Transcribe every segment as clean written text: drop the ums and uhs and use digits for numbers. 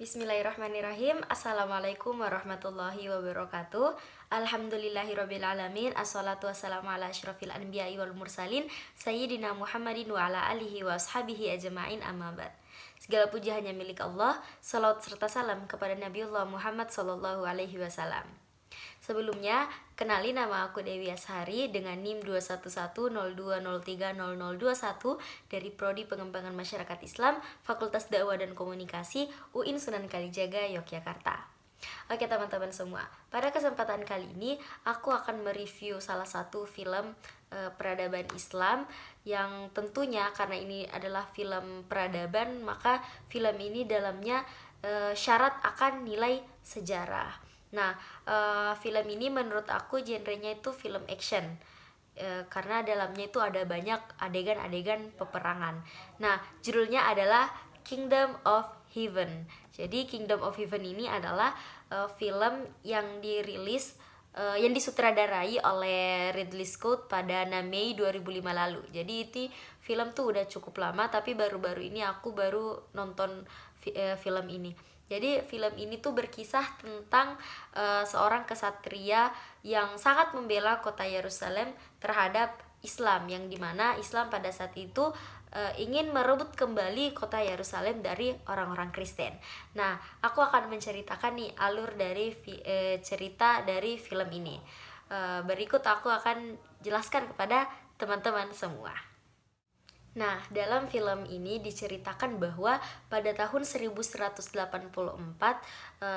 Bismillahirrahmanirrahim. Assalamualaikum warahmatullahi wabarakatuh. Alhamdulillahirrabbilalamin. Assalatu wassalamu ala asyrafil anbiya'i wal mursalin Sayyidina Muhammadin wa ala alihi wa ashabihi ajma'in, amma ba'd. Segala puji hanya milik Allah. Salawat serta salam kepada Nabiullah Muhammad sallallahu alaihi wasallam. Sebelumnya, kenali nama aku Dewi Ashari dengan NIM 21102030021 dari Prodi Pengembangan Masyarakat Islam, Fakultas Dakwah dan Komunikasi, UIN Sunan Kalijaga, Yogyakarta. Oke teman-teman semua, pada kesempatan kali ini aku akan mereview salah satu film peradaban Islam yang tentunya karena ini adalah film peradaban, maka film ini dalamnya syarat akan nilai sejarah. Nah, film ini menurut aku genrenya itu film action, karena dalamnya itu ada banyak adegan-adegan peperangan. Nah, judulnya adalah Kingdom of Heaven. Jadi Kingdom of Heaven ini adalah film yang dirilis yang disutradarai oleh Ridley Scott pada 6 Mei 2005 lalu. Jadi itu film tuh udah cukup lama, tapi baru-baru ini aku baru nonton film ini. Jadi film ini tuh berkisah tentang seorang kesatria yang sangat membela kota Yerusalem terhadap Islam, yang dimana Islam pada saat itu ingin merebut kembali kota Yerusalem dari orang-orang Kristen. Nah, aku akan menceritakan nih alur dari cerita dari film ini. Berikut aku akan jelaskan kepada teman-teman semua. Nah, dalam film ini diceritakan bahwa pada tahun 1184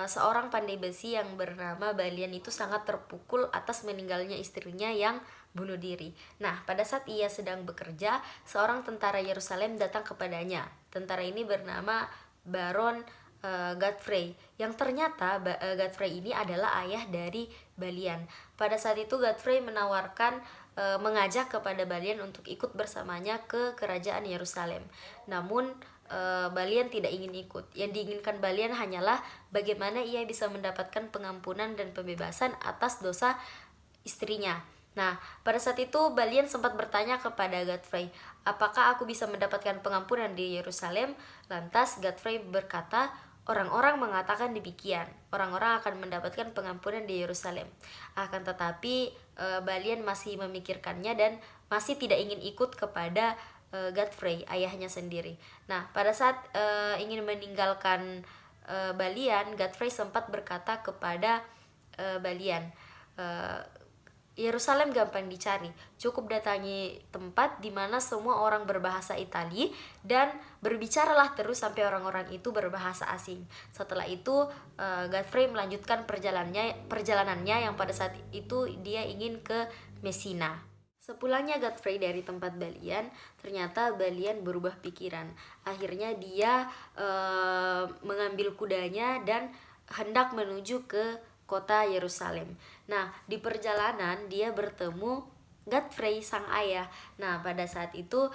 seorang pandai besi yang bernama Balian itu sangat terpukul atas meninggalnya istrinya yang bunuh diri. Nah, pada saat ia sedang bekerja, seorang tentara Yerusalem datang kepadanya. Tentara ini bernama Baron Godfrey, yang ternyata Godfrey ini adalah ayah dari Balian. Pada saat itu Godfrey menawarkan mengajak kepada Balian untuk ikut bersamanya ke kerajaan Yerusalem. Namun Balian tidak ingin ikut. Yang diinginkan Balian hanyalah bagaimana ia bisa mendapatkan pengampunan dan pembebasan atas dosa istrinya. Nah, pada saat itu Balian sempat bertanya kepada Godfrey, apakah aku bisa mendapatkan pengampunan di Yerusalem? Lantas Godfrey berkata, orang-orang mengatakan demikian, orang-orang akan mendapatkan pengampunan di Yerusalem. Akan tetapi Balian masih memikirkannya dan masih tidak ingin ikut kepada Godfrey, ayahnya sendiri. Nah, pada saat ingin meninggalkan Balian, Godfrey sempat berkata kepada Balian, Yerusalem gampang dicari, cukup datangi tempat di mana semua orang berbahasa Itali dan berbicaralah terus sampai orang-orang itu berbahasa asing. Setelah itu Godfrey melanjutkan perjalanannya yang pada saat itu dia ingin ke Messina. Sepulangnya Godfrey dari tempat Balian, ternyata Balian berubah pikiran. Akhirnya dia mengambil kudanya dan hendak menuju ke kota Yerusalem. Nah, di perjalanan dia bertemu Godfrey sang ayah. Nah, pada saat itu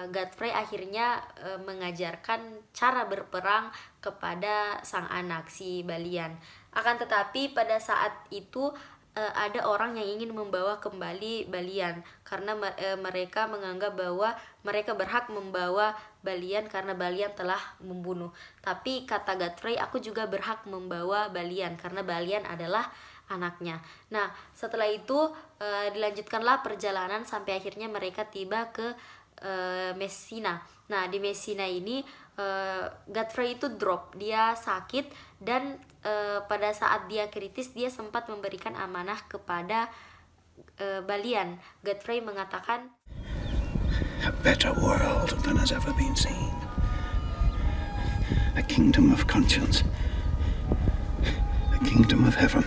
Godfrey akhirnya mengajarkan cara berperang kepada sang anak si Balian. Akan tetapi pada saat itu ada orang yang ingin membawa kembali Balian karena mereka menganggap bahwa mereka berhak membawa Balian karena Balian telah membunuh. Tapi kata Godfrey, aku juga berhak membawa Balian karena Balian adalah anaknya. Nah, setelah itu dilanjutkanlah perjalanan sampai akhirnya mereka tiba ke Messina. Nah, di Messina ini Godfrey itu drop, dia sakit dan pada saat dia kritis dia sempat memberikan amanah kepada Balian. Godfrey mengatakan, a better world than has ever been seen. A kingdom of conscience. A kingdom of heaven.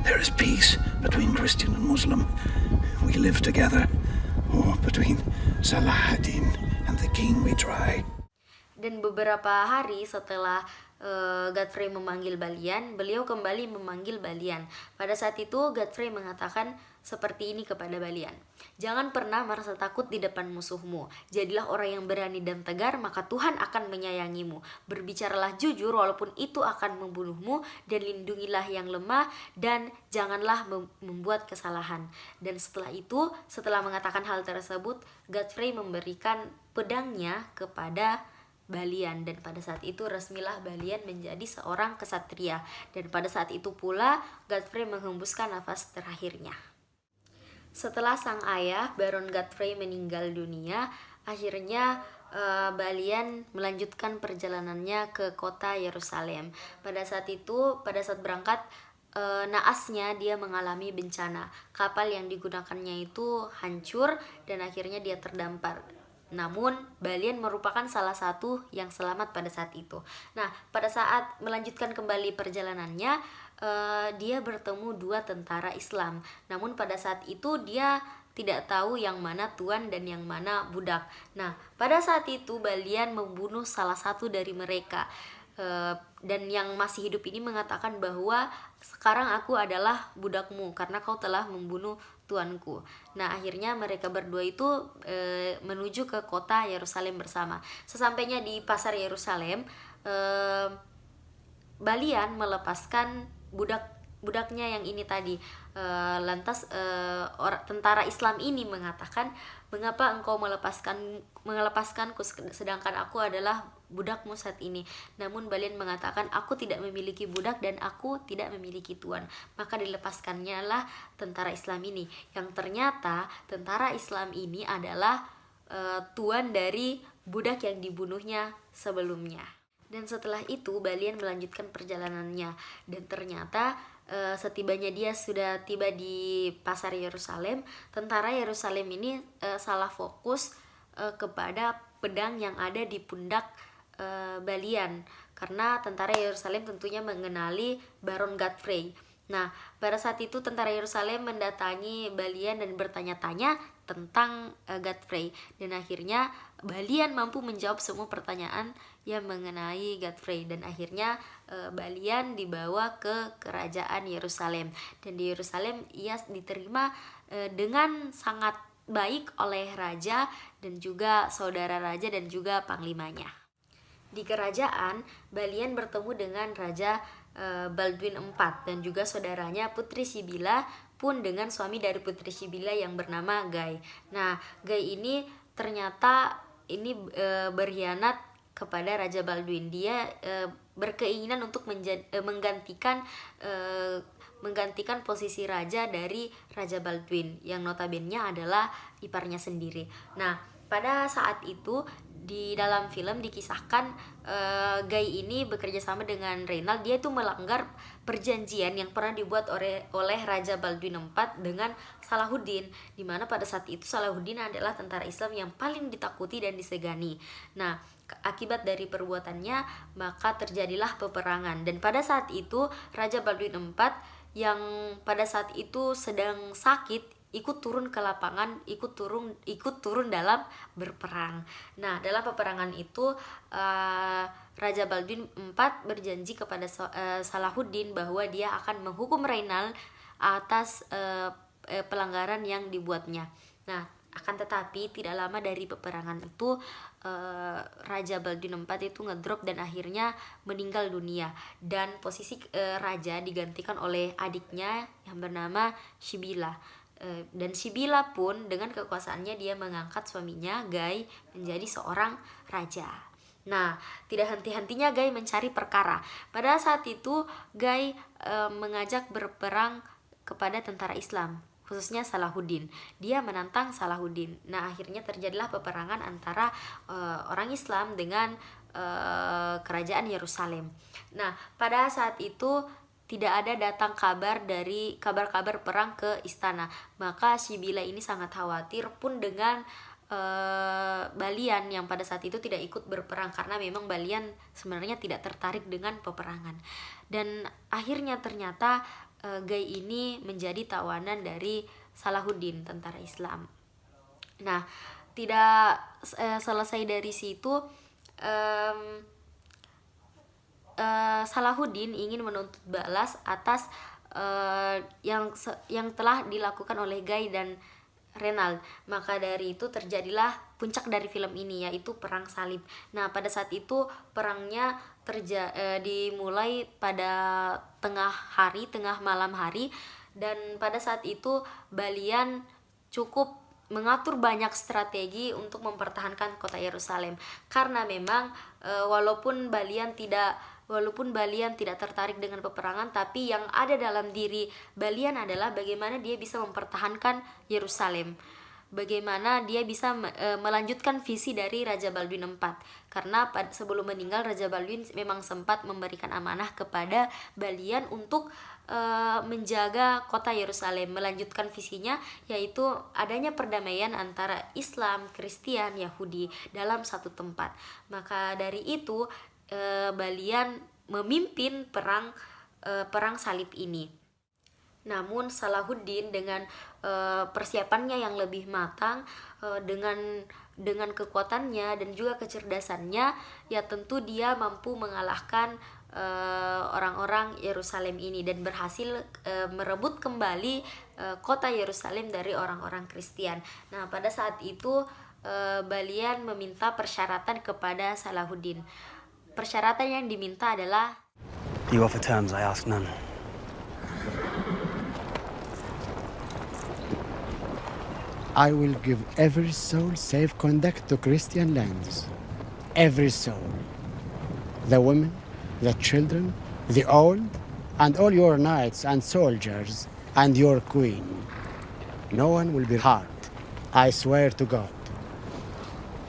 There is peace between Christian and Muslim. We live together. Or between Salah ad-Din and the king we try. Dan beberapa hari setelah Godfrey memanggil Balian, beliau kembali memanggil Balian. Pada saat itu Godfrey mengatakan seperti ini kepada Balian, jangan pernah merasa takut di depan musuhmu. Jadilah orang yang berani dan tegar, maka Tuhan akan menyayangimu. Berbicaralah jujur walaupun itu akan membunuhmu, dan lindungilah yang lemah, dan janganlah membuat kesalahan. Dan setelah itu, setelah mengatakan hal tersebut, Godfrey memberikan pedangnya kepada Balian, dan pada saat itu resmilah Balian menjadi seorang kesatria, dan pada saat itu pula Godfrey menghembuskan nafas terakhirnya. Setelah sang ayah Baron Godfrey meninggal dunia, akhirnya Balian melanjutkan perjalanannya ke kota Yerusalem. Pada saat berangkat, naasnya dia mengalami bencana. Kapal yang digunakannya itu hancur dan akhirnya dia terdampar. Namun Balian merupakan salah satu yang selamat pada saat itu. Nah, pada saat melanjutkan kembali perjalanannya, dia bertemu dua tentara Islam. Namun pada saat itu dia tidak tahu yang mana tuan dan yang mana budak. Nah, pada saat itu Balian membunuh salah satu dari mereka. Dan yang masih hidup ini mengatakan bahwa sekarang aku adalah budakmu karena kau telah membunuh tuanku. Nah, akhirnya mereka berdua itu menuju ke kota Yerusalem bersama. Sesampainya di pasar Yerusalem, Balian melepaskan budaknya yang ini tadi. Lantas tentara Islam ini mengatakan, mengapa engkau melepaskanku sedangkan aku adalah budakmu saat ini? Namun Balian mengatakan, aku tidak memiliki budak dan aku tidak memiliki tuan. Maka dilepaskannya lah tentara Islam ini, yang ternyata tentara Islam ini adalah tuan dari budak yang dibunuhnya sebelumnya. Dan setelah itu Balian melanjutkan perjalanannya, dan ternyata setibanya dia sudah tiba di pasar Yerusalem, tentara Yerusalem ini salah fokus kepada pedang yang ada di pundak Balian, karena tentara Yerusalem tentunya mengenali Baron Godfrey. Nah, pada saat itu tentara Yerusalem mendatangi Balian dan bertanya-tanya tentang Godfrey, dan akhirnya Balian mampu menjawab semua pertanyaan yang mengenai Godfrey, dan akhirnya Balian dibawa ke kerajaan Yerusalem, dan di Yerusalem ia diterima dengan sangat baik oleh raja dan juga saudara raja dan juga panglimanya. Di kerajaan, Balian bertemu dengan Raja Baldwin IV dan juga saudaranya Putri Sibila, pun dengan suami dari Putri Sibila yang bernama Guy. Nah, Guy ini ternyata berkhianat kepada Raja Baldwin. Dia berkeinginan untuk menggantikan posisi raja dari Raja Baldwin, yang notabene adalah iparnya sendiri. Nah, pada saat itu di dalam film dikisahkan Guy ini bekerja sama dengan Reynald. Dia itu melanggar perjanjian yang pernah dibuat oleh Raja Baldwin IV dengan Salahuddin, di mana pada saat itu Salahuddin adalah tentara Islam yang paling ditakuti dan disegani. Nah, akibat dari perbuatannya maka terjadilah peperangan, dan pada saat itu Raja Baldwin IV yang pada saat itu sedang sakit ikut turun ke lapangan, ikut turun dalam berperang. Nah, dalam peperangan itu Raja Baldwin IV berjanji kepada Salahuddin bahwa dia akan menghukum Reynald atas pelanggaran yang dibuatnya. Nah, akan tetapi tidak lama dari peperangan itu Raja Baldwin IV itu ngedrop dan akhirnya meninggal dunia, dan posisi raja digantikan oleh adiknya yang bernama Sibila. Dan Sibila pun dengan kekuasaannya dia mengangkat suaminya Guy menjadi seorang raja. Nah, tidak henti-hentinya Guy mencari perkara. Pada saat itu Guy mengajak berperang kepada tentara Islam, khususnya Salahuddin. Dia menantang Salahuddin. Nah, akhirnya terjadilah peperangan antara orang Islam dengan kerajaan Yerusalem. Nah, pada saat itu tidak ada datang kabar perang ke istana. Maka Sibila ini sangat khawatir pun dengan Balian yang pada saat itu tidak ikut berperang, karena memang Balian sebenarnya tidak tertarik dengan peperangan. Dan akhirnya ternyata Guy ini menjadi tawanan dari Salahuddin, tentara Islam. Nah, tidak selesai dari situ, Salahuddin ingin menuntut balas atas yang telah dilakukan oleh Guy dan Reynald. Maka dari itu terjadilah puncak dari film ini, yaitu perang salib. Nah, pada saat itu perangnya dimulai pada tengah malam hari, dan pada saat itu Balian cukup mengatur banyak strategi untuk mempertahankan kota Yerusalem, karena memang walaupun Balian tidak tertarik dengan peperangan, tapi yang ada dalam diri Balian adalah bagaimana dia bisa mempertahankan Yerusalem, bagaimana dia bisa melanjutkan visi dari Raja Baldwin IV. Karena sebelum meninggal, Raja Baldwin memang sempat memberikan amanah kepada Balian untuk menjaga kota Yerusalem, melanjutkan visinya, yaitu adanya perdamaian antara Islam, Kristen, Yahudi dalam satu tempat. Maka dari itu Balian memimpin perang salib ini. Namun Salahuddin dengan persiapannya yang lebih matang, dengan kekuatannya dan juga kecerdasannya, ya tentu dia mampu mengalahkan orang-orang Yerusalem ini dan berhasil merebut kembali kota Yerusalem dari orang-orang Kristen. Nah, pada saat itu Balian meminta persyaratan kepada Salahuddin. Persyaratan yang diminta adalah, You offer terms, I ask none. I will give every soul safe conduct to Christian lands. Every soul. The women, the children, the old, and all your knights and soldiers, and your queen. No one will be harmed. I swear to God.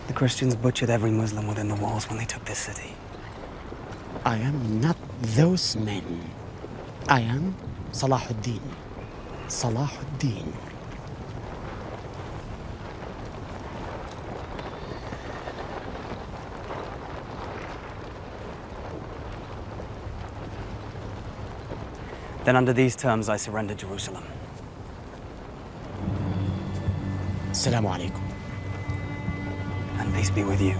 The Christians butchered every Muslim within the walls when they took this city. I am not those men. I am Salahuddin. Salahuddin. Then under these terms, I surrender Jerusalem. Assalamu alaikum. And peace be with you.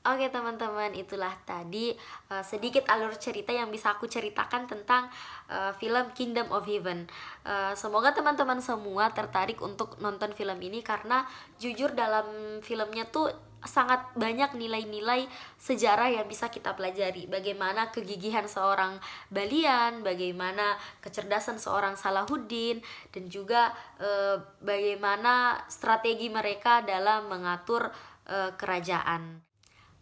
Oke teman-teman, itulah tadi sedikit alur cerita yang bisa aku ceritakan tentang film Kingdom of Heaven. Semoga teman-teman semua tertarik untuk nonton film ini, karena jujur dalam filmnya tuh sangat banyak nilai-nilai sejarah yang bisa kita pelajari. Bagaimana kegigihan seorang Balian, bagaimana kecerdasan seorang Salahuddin, dan juga bagaimana strategi mereka dalam mengatur kerajaan.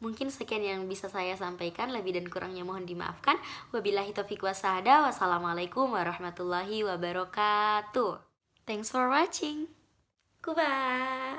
Mungkin sekian yang bisa saya sampaikan, lebih dan kurangnya mohon dimaafkan. Wabillahi taufiq wassadah. Wassalamualaikum warahmatullahi wabarakatuh. Thanks for watching. Goodbye.